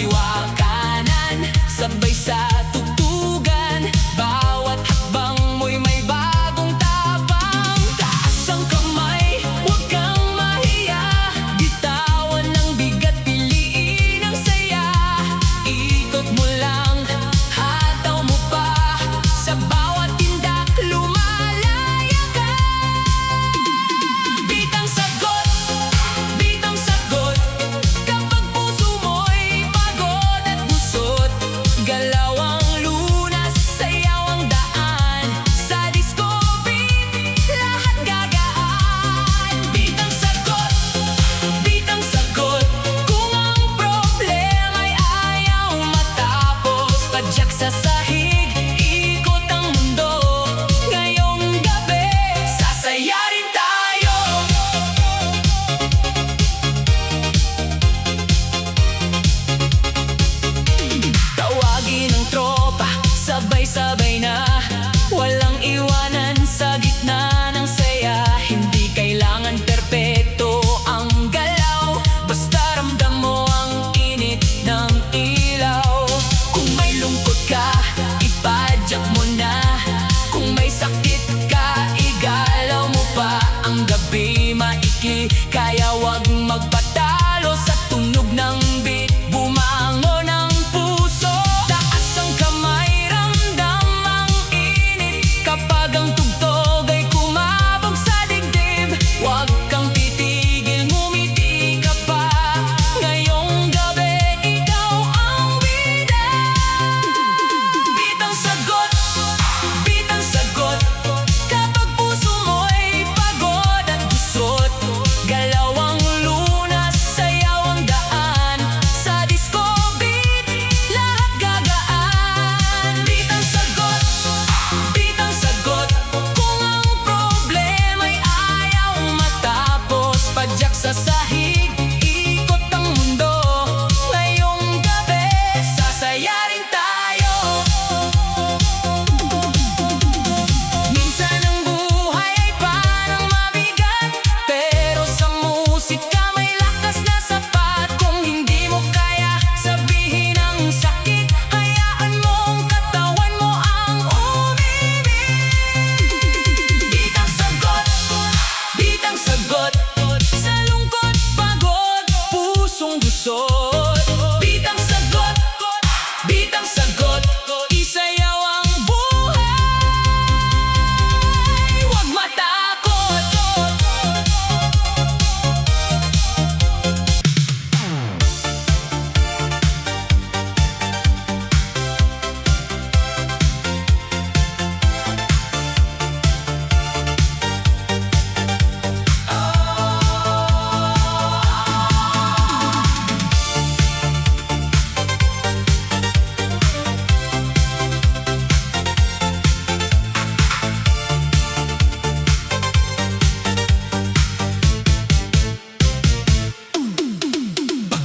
kaliwa kanan, sabay sa tugtugan. Bawat hakbang mo'y may bagong tabang. Taas ang kamay, huwag kang mahiya. Bitawan ng bigat, piliin ang saya. Ikot mo lang, hataw mo pa. Sa bawat tindak, lumalaya ka. Bitang sagot, bitang sagot. Kapag puso mo'y pagod at gusot, galaw ang lunas, sayaw ang daan. Sa disco beat, lahat gagaan. Bitang sagot, bitang sagot. Kung ang problema'y ayaw matapos, padyak sa sahig, ikot ang mundo. Ngayong gabi, sasaya rin tayo. Tawagin ang tropa, sabay-sabay na. Walang iwanan sa gitna ng saya. Hindi kailangan perpekto ang galaw, basta ramdam mo ang init ng ilaw. Kung may lungkot ka, ipadyak mo na. Kung may sakit ka, igalaw mo pa. Ang gabi maikli, kaya wag magpatalo sa tunog ng beat. Bumangon ang puso, taas ang kamay, ramdam ang init. Kapag ang tugtog ay kumabog sa dibdib, wag kang titigil, ngumiti ka pa. Ngayong gabi, ikaw ang bida. Bitang sagot, bitang sagot. Kapag puso mo'y pagod at gusot, galaw ang lunas, sayaw ang daan. Sa disco beat, lahat gagaan. Bitang sagot, bitang sagot. Kung ang problema'y ayaw matapos, padyak sa sahig, ikot ang mundo. Ngayong gabi, sasaya rin tayo. Minsan ang buhay ay parang mabigat, pero sa musika may lakas na sapat. Kung hindi mo kaya sabihin ang sakit, hayaan mo ang katawan mo ang umibig. Bitang sagot, bitang sagot. Sa lungkot, pagod, pusong gusot. Bitang sagot, bitang sagot. Isayaw ang buhay, huwag matakot.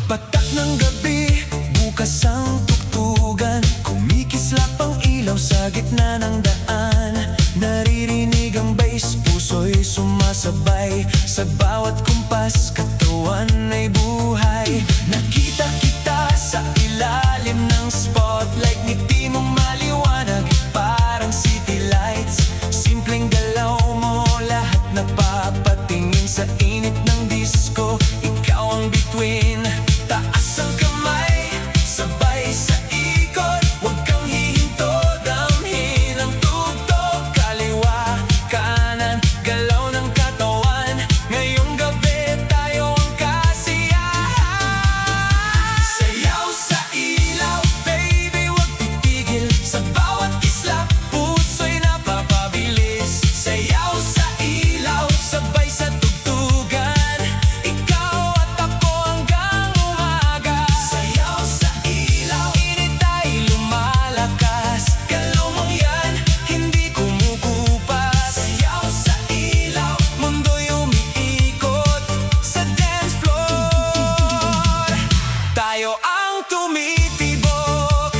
Patak ng gabi, bukas ang tugtugan. Kumikislap ang ilaw sa gitna ng daan. Naririnig ang bass, puso'y sumasabay. Sa bawat kumpas, katawan ay buhay. Nakita kita sa ilalim ng spotlight. Ngiti mong maliwanag, parang city lights. Simpleng galaw mo, lahat napapatingin sa init ng disco. Ikaw ang bituin. Taas ang kamay, sabay sa ikot. Huwag kang hihinto, damhin ang tugtog. Kaliwa, kanan, galaw ng katawan. Ngayong gabi, tayo ang kasiyahan. Sayaw sa ilaw, baby, huwag titigil. Sa bawat kislap, puso'y napapabilis. Sayaw sa ilaw, sabay sa tugtugan. Ikaw at ako hanggang umaga. Sayaw sa ilaw, init ay lumalakas. Galaw mong yan, hindi kumukupas. Sayaw sa ilaw, mundo'y umiikot sa dance floor. Tayo ang tumitibok.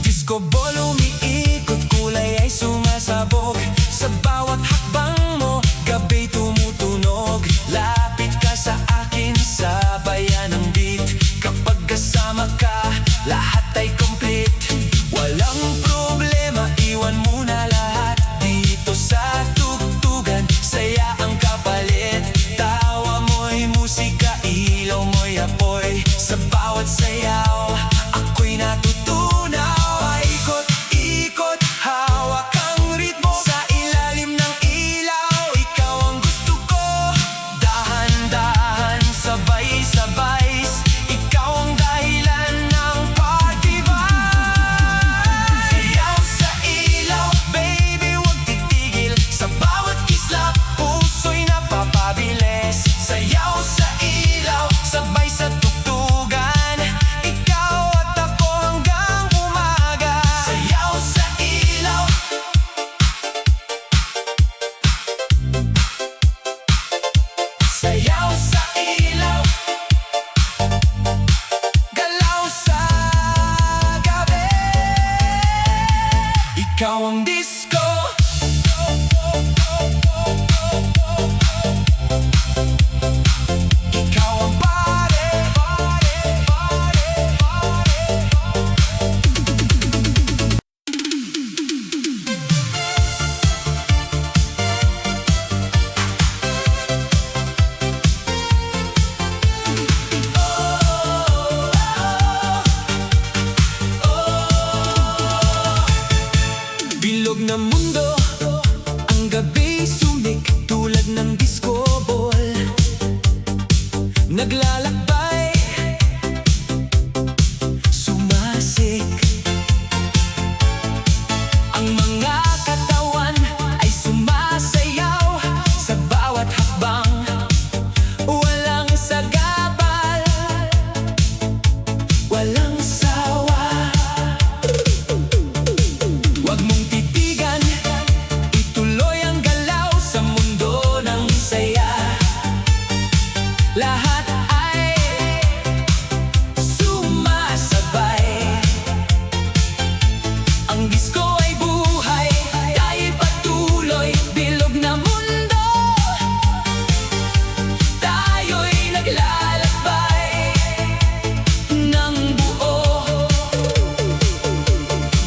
Disco ball umiikot, kulay ay sumasabog. Sa bawat hakbang mo, gabi tumutunog. Lapit ka sa akin, sabayan ang beat. Kapag Sa bawat sayaw, ako'y natutunaw. Paikot-ikot, hawak ang ritmo. Sa ilalim ng ilaw, ikaw ang gusto ko. Dahan-dahan, sabay-sabay, ikaw ang dahilan ng party vibe. Sayaw sa ilaw, baby, huwag titigil. Sa bawat kislap, puso'y napapabilis. Sayaw sa ilaw, sabay sa tugtugan, ikaw at ako hanggang umaga. Sayaw sa ilaw. Sayaw sa ilaw. Galaw sa gabi, ikaw ang disco. Ikaw ang pare. Bilog na mundo, ang gabi sumik tulad ng disco ball. Naglalakbay, sumasik. Ang mga katawan ay sumasayaw sa bawat hakbang. Walang sagabal, walang sawa. Huwag mong titigan, ituloy ang galaw sa mundo ng saya. Lahat ay sumasabay. Ang disco ay buhay, tayo'y patuloy. Bilog na mundo, tayo'y naglalakbay ng buo.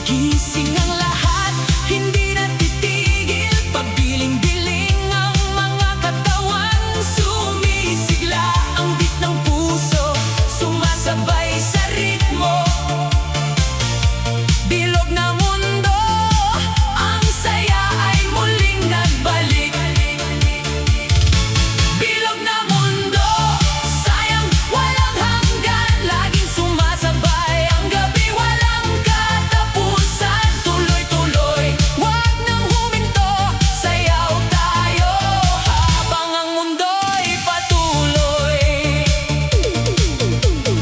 Gising ang lahat, hindi na titigil. Pabiling-biling ang mga katawan, sumisigla ang beat ng puso, sumasabay sa ritmo. Bilog na mundo, ang saya ay muling nagbalik. Bilog na mundo, sayang walang hanggan, laging sumasabay ang gabi, walang katapusan. Tuloy-tuloy, wag nang huminto, sayaw tayo habang ang mundo'y patuloy.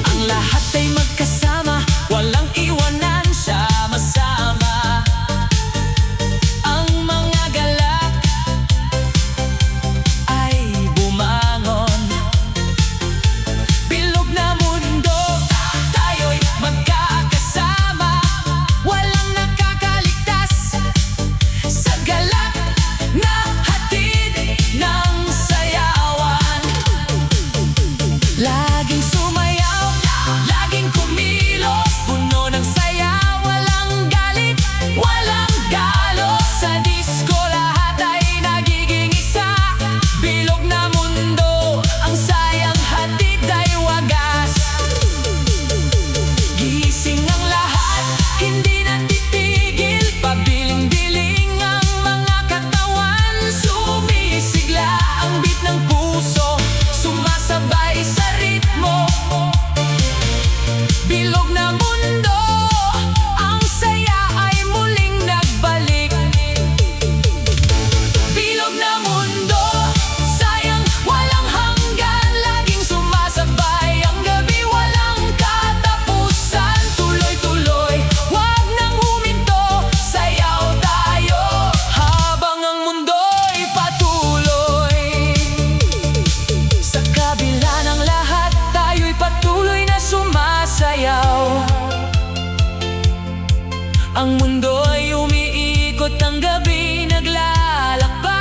Ang lahat ay magkasama, walang iwanan, sama-sama. Ang mga galak ay bumangon. Bilog na mundo, tayo'y magkakasama. Walang nakakaligtas sa galak na hatid ng sayawan. Laging sumayaw, laging kumilos, puno ng saya, walang galit, walang galos. Sa disco lahat ay nagiging isa. Bilog na mundo, ang sayang hatid ay wagas. Gising ang lahat, hindi na titigil. Pabiling-biling ang mga katawan, sumisigla ang beat ng puso, sumasabay sa ritmo. Bilog na mundo, ang saya ay muling nagbalik. Bilog na mundo, sayang walang hanggan, laging sumasabay ang gabi, walang katapusan. Tuloy-tuloy, wag nang huminto, sayaw tayo habang ang mundo'y patuloy. Sa kabila ng lahat, tayo'y patuloy na sumasayaw. Ang mundo'y umiikot, ang gabi naglalakbay.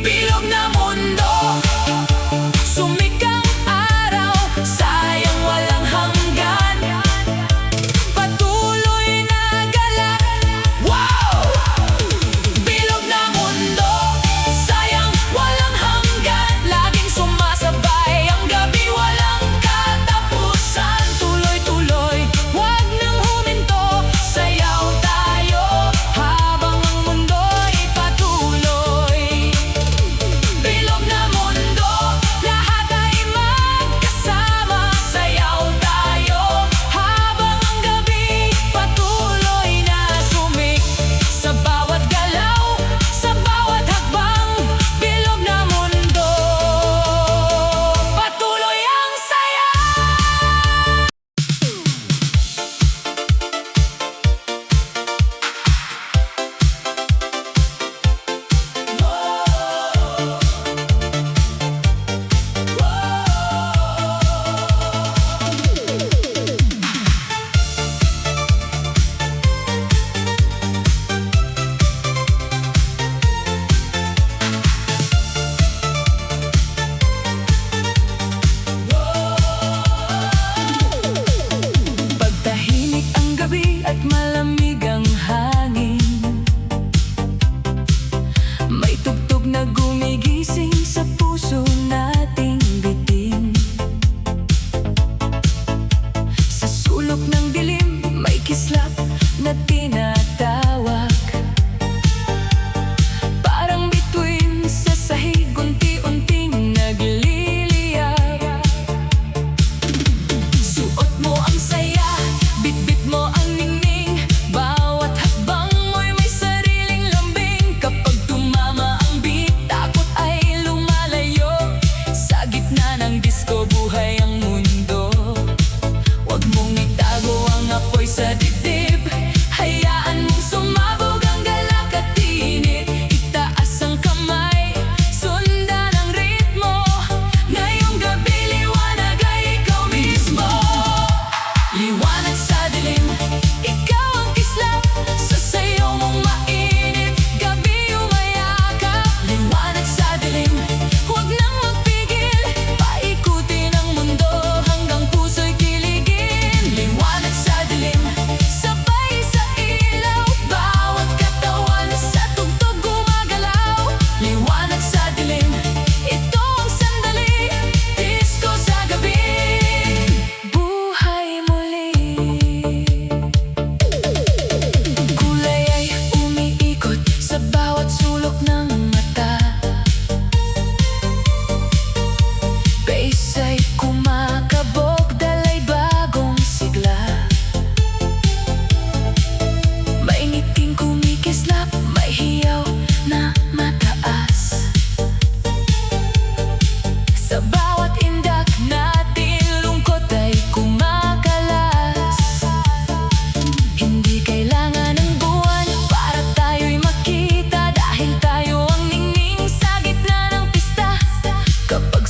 Bilog na mundo, sumikang araw, sayang walang hanggan. Patuloy na galak, wow! Bilog na mundo, sayang walang hanggan, laging sumasabay ang gabi, walang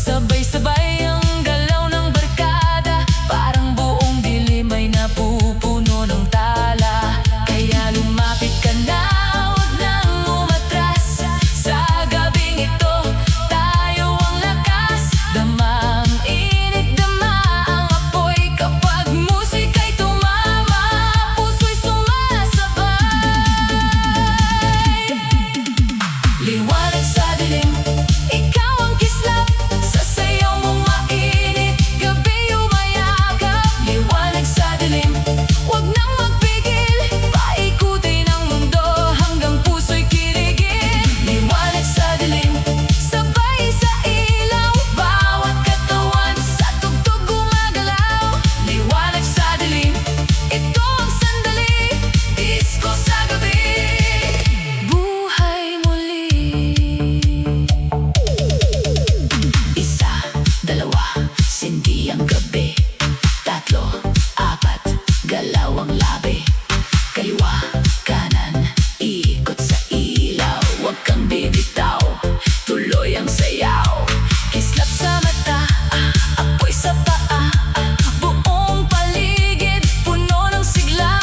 Sabay-sabay ang galaw ng barkada, parang buong dilim ay napupuno ng tala. Kaya lumapit ka na, huwag nang umatras. Sa gabing ito, tayo ang lakas. Dama ang init, dama ang apoy. Kapag musika'y tumama, puso'y sumasabay. Liwanag sa dilim, ikaw ang kislap. Sa sayaw mong mainit, gabi umayagap. Liwanag sa dilim, huwag nang magpigil. Paikutin ang mundo hanggang puso'y kiligin. Liwanag sa dilim, sabay sa ilaw. Bawat katawan sa tugtog gumagalaw. Liwanag sa dilim, ito ang sandali. Disko sa gabi, buhay muli. Isa, dalawa, sindi ang gabi. Tatlo, apat, galaw ang labi. Kaliwa, kanan, ikot sa ilaw. Huwag kang bibitaw, tuloy ang sayaw. Kislap sa mata, apoy sa paa. Buong paligid, puno ng sigla.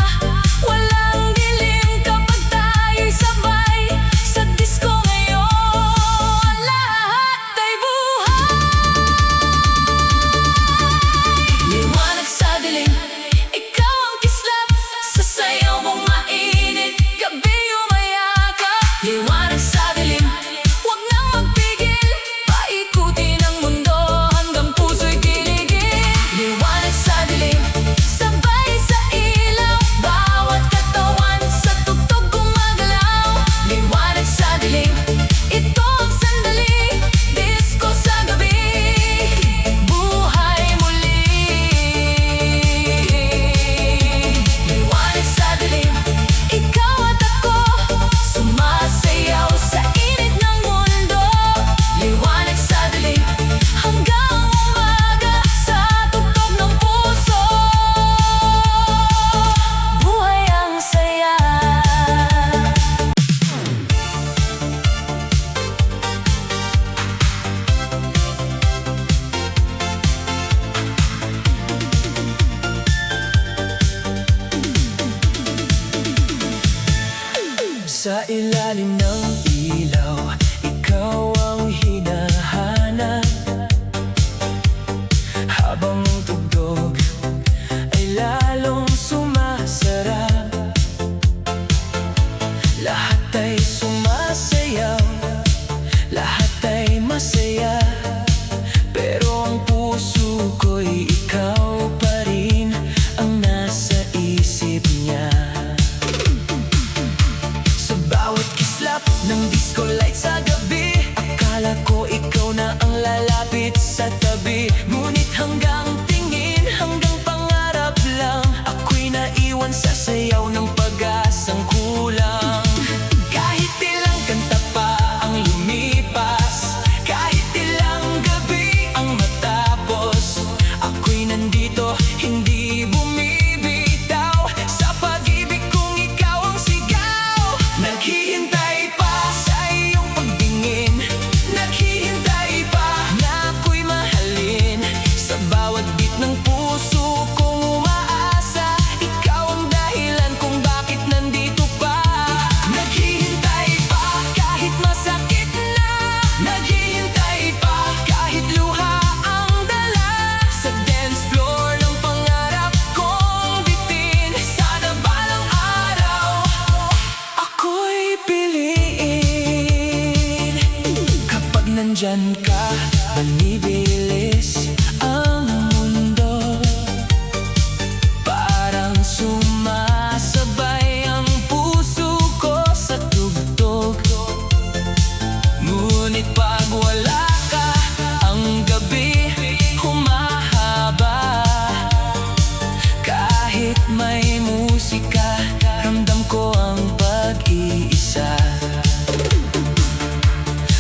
Walang dilim kapag tayo'y sabay. Sa disko ngayon, lahat ay buhay. Liwanag sa dilim, ikaw ang kislap. Sa sayaw mong mainit, gabi umayakap. Liwanag sa dilim, huwag nang magpigil. Paikutin ang mundo hanggang puso'y kiligin. Liwanag sa dilim, sabay sa ilaw. Bawat katawan sa tugtog gumagalaw. Liwanag sa dilim, ito ang sandali. Disko sa gabi, buhay muli. Liwanag sa dilim, ikaw at ako, sumasayaw sa init ng mundo. Liwanag sa dilim, hanggang umaga sa tugtog ng puso. Buhay ang saya. Sa ilalim ng ilaw, ikaw ang hinahanap. Habang ang tugtog ay lalong sumasarap. Lahat ay sumasayaw, lahat ay masaya. Pero ang puso ko'y ikaw pa rin ang nasa isip niya. Sa bawat kislap ng disco light sa gabi, akala ko ikaw na ang lalapit sa tabi. Ngunit hanggang tingin, hanggang pangarap lang, ako'y naiwan sa sayaw ng pag-asang kulang. Kahit ilang kanta pa ang lumipas, kahit ilang gabi ang matapos, ako'y nandito, hindi bumibitaw. Sa pag-ibig kong ikaw ang sigaw. Naghihintay pa sa iyong pagtingin, naghihintay pa na ako'y mahalin. Sa bawat beat ng puso kong umaasa, ikaw ang dahilan kung bakit nandito pa. Naghihintay pa kahit masakit na, naghihintay pa kahit luha ang dala. Sa dance floor ng pangarap kong bitin, sana balang araw ako'y piliin. Kapag nandyan ka, banibilis ang mundo. Parang sumasabay ang puso ko sa tugtog. Ngunit pag wala ka, ang gabi humahaba. Kahit may musika, ramdam ko ang pag-iisa.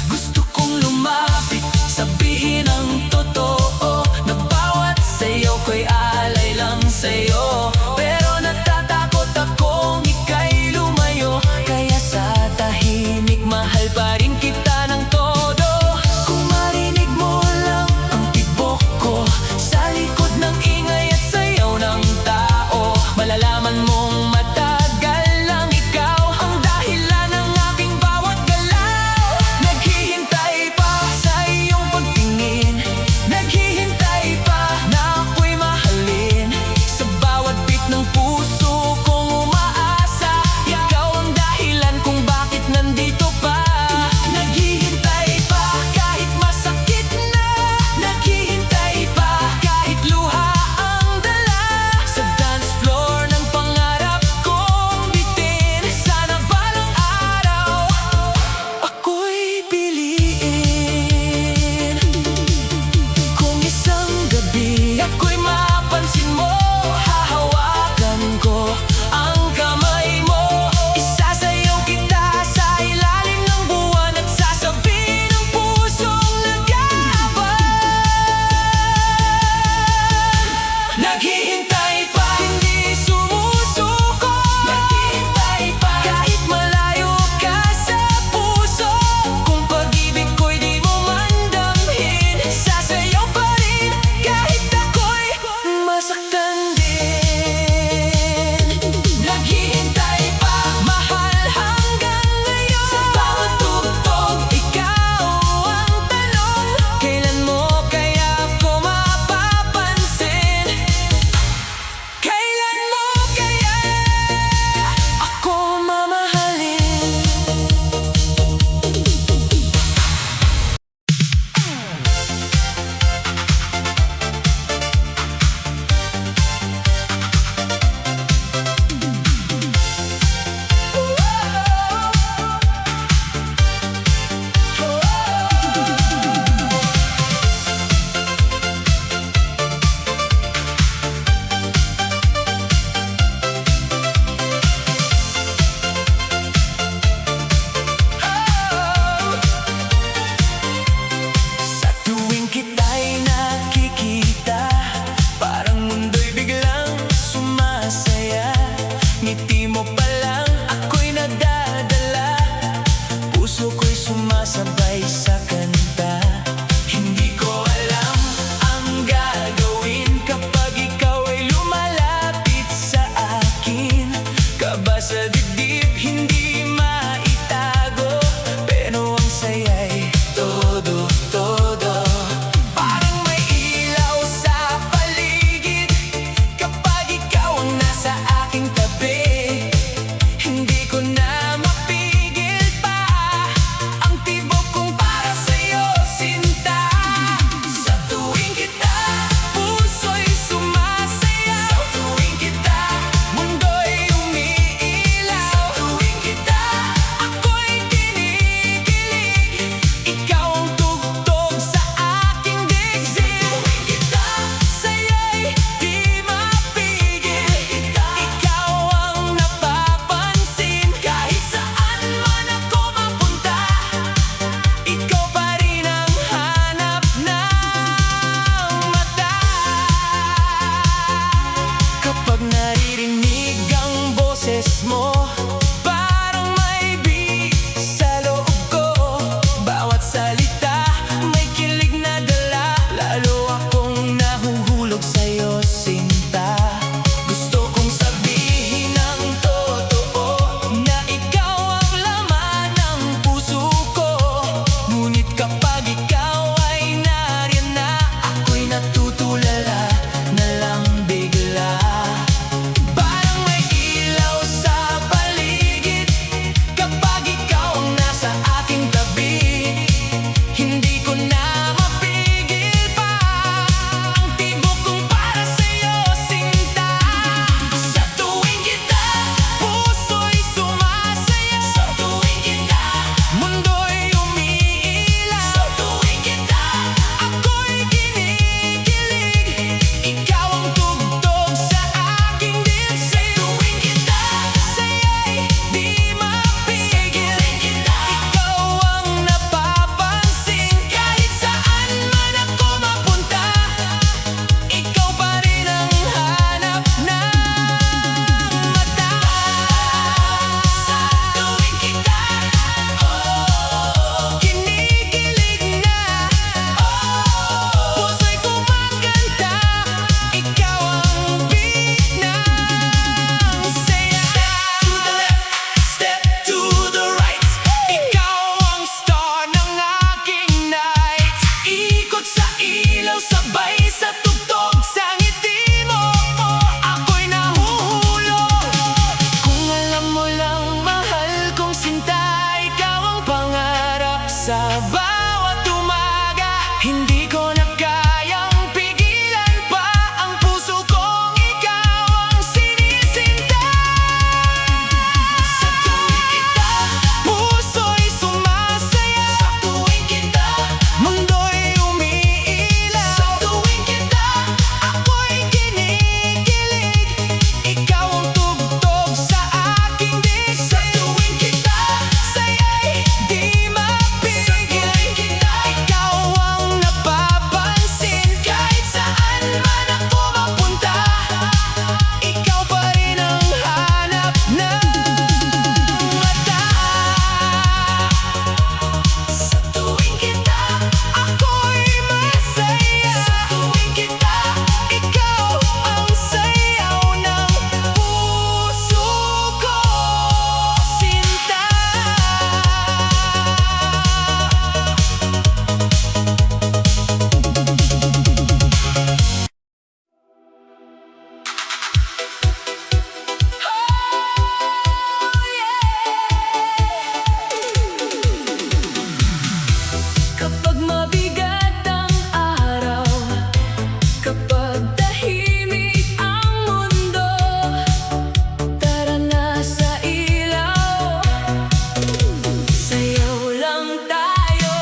Gusto kong lumapit, sabihin ang totoo, na bawat sayaw ko'y alay lang sa'yo. Pero natatakot akong ika'y lumayo, kaya sa tahimik mahal pa rin kita ng todo. Kung marinig mo lang sa ilaw, sabay sa tugtog, sa ngiti mo ako'y nahuhulog. Kung alam mo lang, mahal kong sinta, ikaw ang pangarap sa bawat umaga. Hindi ko na kayang pigilan pa ang puso kong ikaw ang sinisinta. Sa tuwing kita, puso'y sumasaya. Sa tuwing kita, mundo'y umiilaw. Sa tuwing kita, ako'y kinikilig. Ikaw ang tugtog sa aking dig. Sa tuwing kita, saya'y di mapigil. Sa tuwing kita, ikaw ang napapansin. Kahit saan man ako mapunta, ikaw pa rin ang hanap ng mata. Sa tuwing kita, ako'y masaya. Sa tuwing kita, ikaw ang sayaw ng puso ko, sinta. Kapag mabigat ang araw, kapag tahimik ang mundo, tara na sa ilaw, sayaw lang tayo.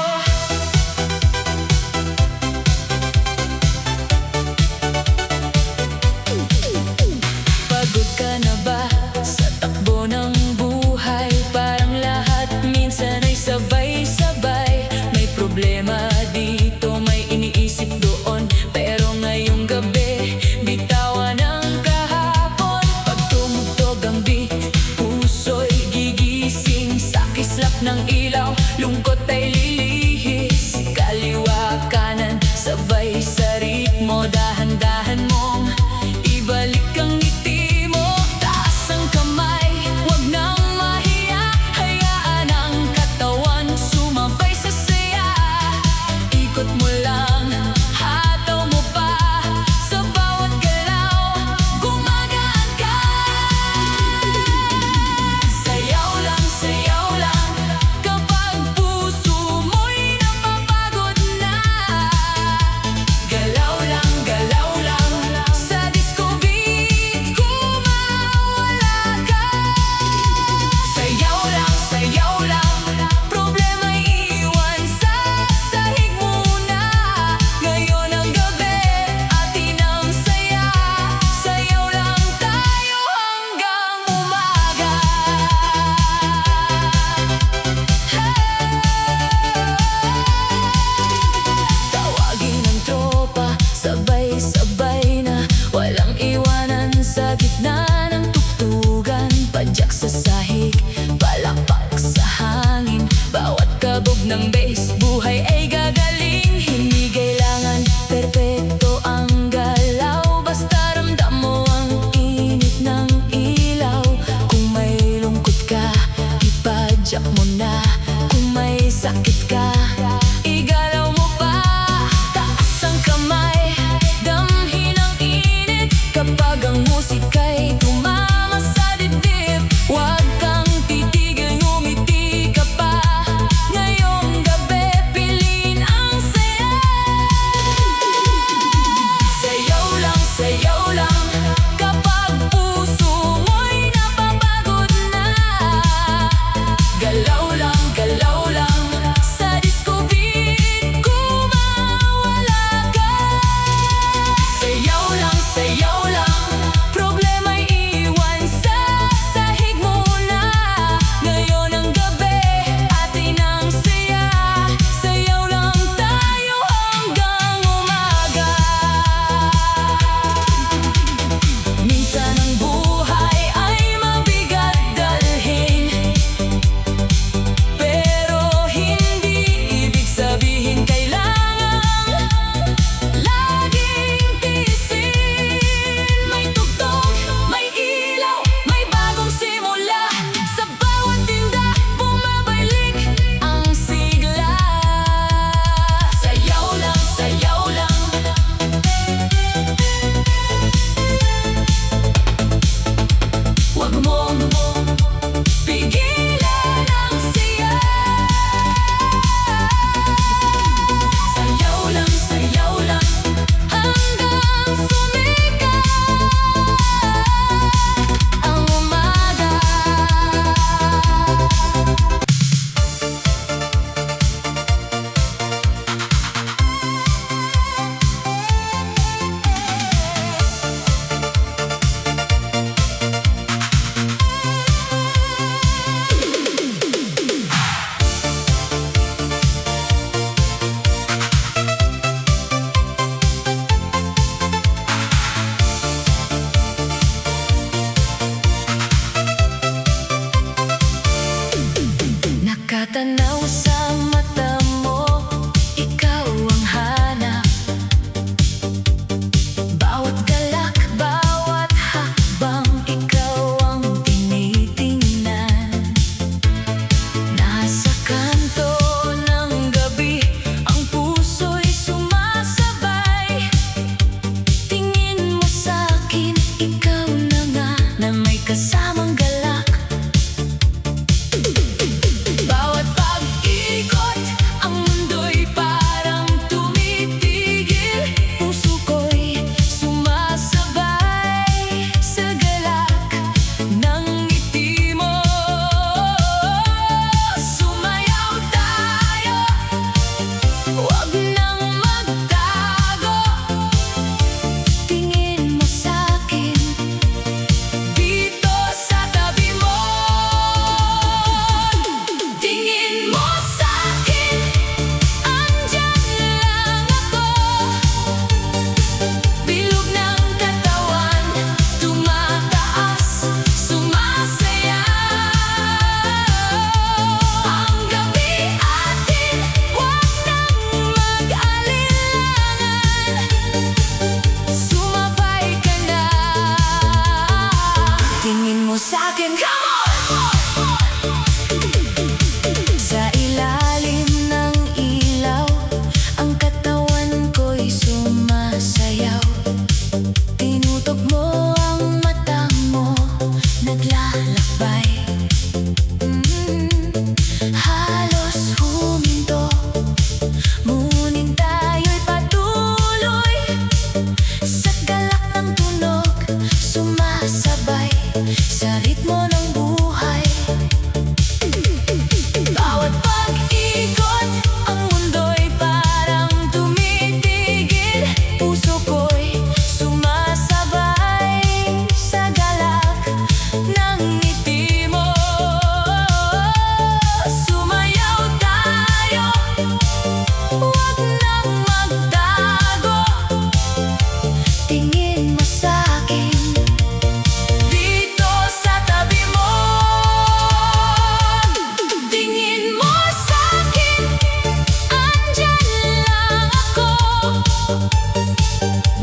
Pagod ka na ba sa takbo ng buhay? Parang lahat minsan ay sabay-sabay. May problema dito, may iniisip doon. Pero ngayong gabi, bitawan ang kahapon. Pag tumugtog ang beat, puso'y gigising. Sa kislap ng ilaw, lungkot ay lilihis. Kaliwa kanan, sabay sa ritmo. Dahan-dahan mong ibalik ang ngiti mo. Taas ang kamay, wag nang mahiya. Hayaan ang katawan sumabay sa saya. Ikot mo lang, hataw mo pa. Sa bawat galaw, gumagaan ka. Sayaw lang, kapag puso mo'y napapagod na. Galaw lang,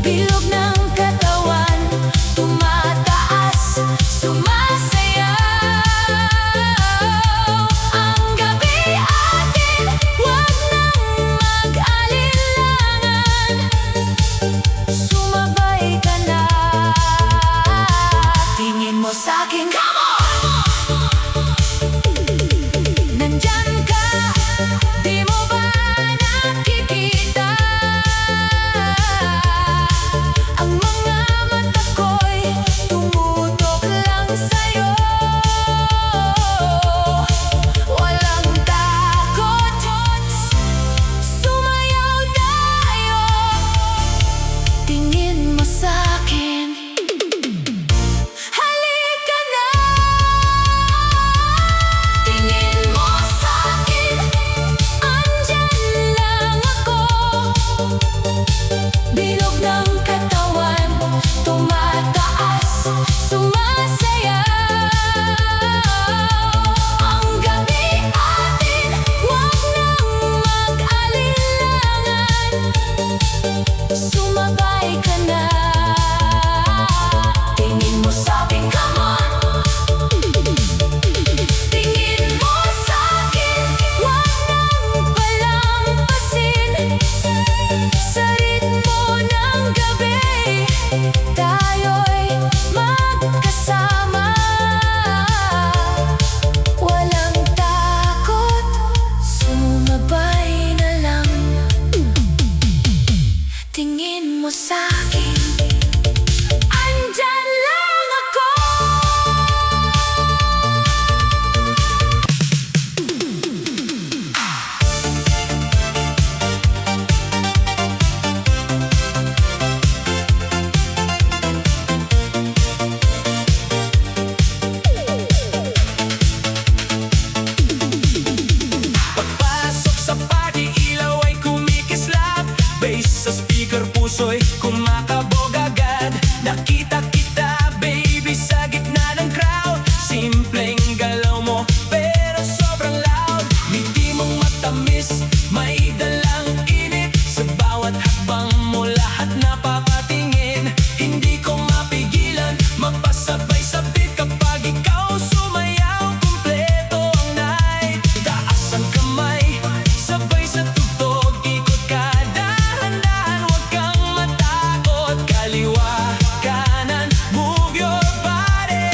Bilog ng katawan, tumataas, sumasayaw. Ang gabi atin, wag nang mag-alinlangan. Sumabay ka na, tingin mo sa'kin, come on! Nandyan ka, di mo ba nakikita? Ang mga mata ko'y tumutok lang sa'yo. Walang takot, sumayaw tayo. Tingin mo sa'kin, halika na. Tingin mo sa'kin, andyan lang ako. Bilog ng katawan, tumataas, sumasayaw. Ang gabi atin, wag nang mag-alinlangan. Sumabay ka na, tingin mo sa'kin, come on. Tingin mo sa'kin, wag nang palampasin. Sa ritmo ng gabi, tayo'y magkasama. Walang takot, sumabay na lang. Tingin mo sa'kin, andyan lang ako. Pagpasok sa party, ilaw ay kumikislap. Bass sa speaker, puso'y kumakabog agad. Nakita kita, baby, sa gitna ng crowd. Simpleng galaw mo, pero sobrang loud. Ngiti mong matamis, may dalang init. Sa bawat hakbang mo, lahat napapatingin. Hindi ko mapigilan, mapasabay sa beat kapag ikaw sumayaw. Kumpleto ang night, taas ang kamay, sabay sa tugtog, ikot ka dahan-dahan. Huwag kang matakot, kaliwa, kanan, move your body.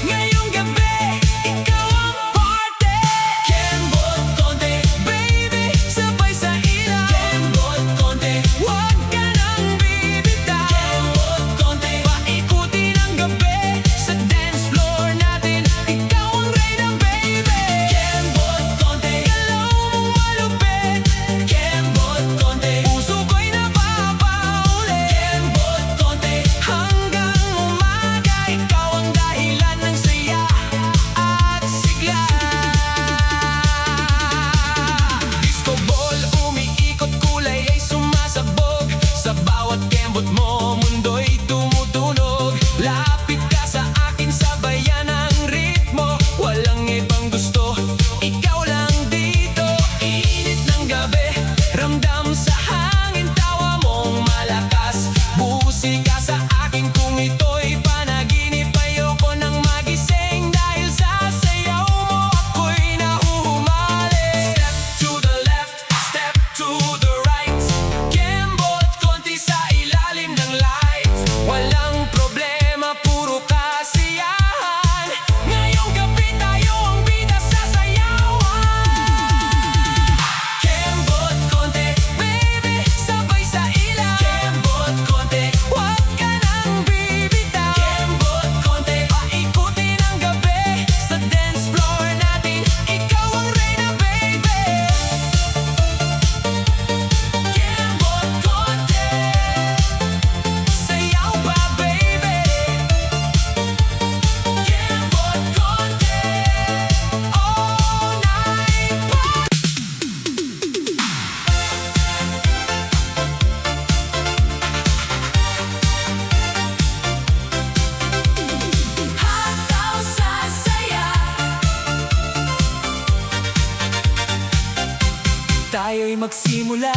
Ngayong gabi, ikaw ang party. Kembot konti, baby, sabay sa ilaw. Kembot konti, huwag ka nang bibitaw. Kembot konti, paikutin ang gabi. Sa dance floor natin, ikaw ang reyna, baby. Kembot konti, galaw mong malupit. Kembot konti, puso ko'y napapauli. Kembot konti, hanggang umaga, ikaw ang dahilan ng saya at sigla. Disco ball, umiikot, kulay ay sumasabog. Sa bawat kembot mo, mundo'y tumutunog. Lapit ka sa akin, sabayan ang ritmo. Walang ibang gusto, ikaw lang dito. Init ng gabi, ramdam sa hangin. Tawa mong malakas, musika sa akin. Kung ito'y panaginip, ayoko nang magising. Dahil sa sayaw mo, ako'y nahuhumali. Step to the left, step to the right. Kembot konti sa ilalim ng lights. Walang problema, puro kasiyahan. Ngayong gabi, tayo ang bida sa sayawan. Kembot konti, baby, sabay sa ilaw. Kembot konti, huwag ka nang bibitaw. Kembot konti, paikutin ang gabi. Sa dance floor natin, ikaw ang reyna, baby. Kembot konti, sayaw pa, baby. Kembot konti, all night pa. Hataw sa saya, tayo'y magsimula.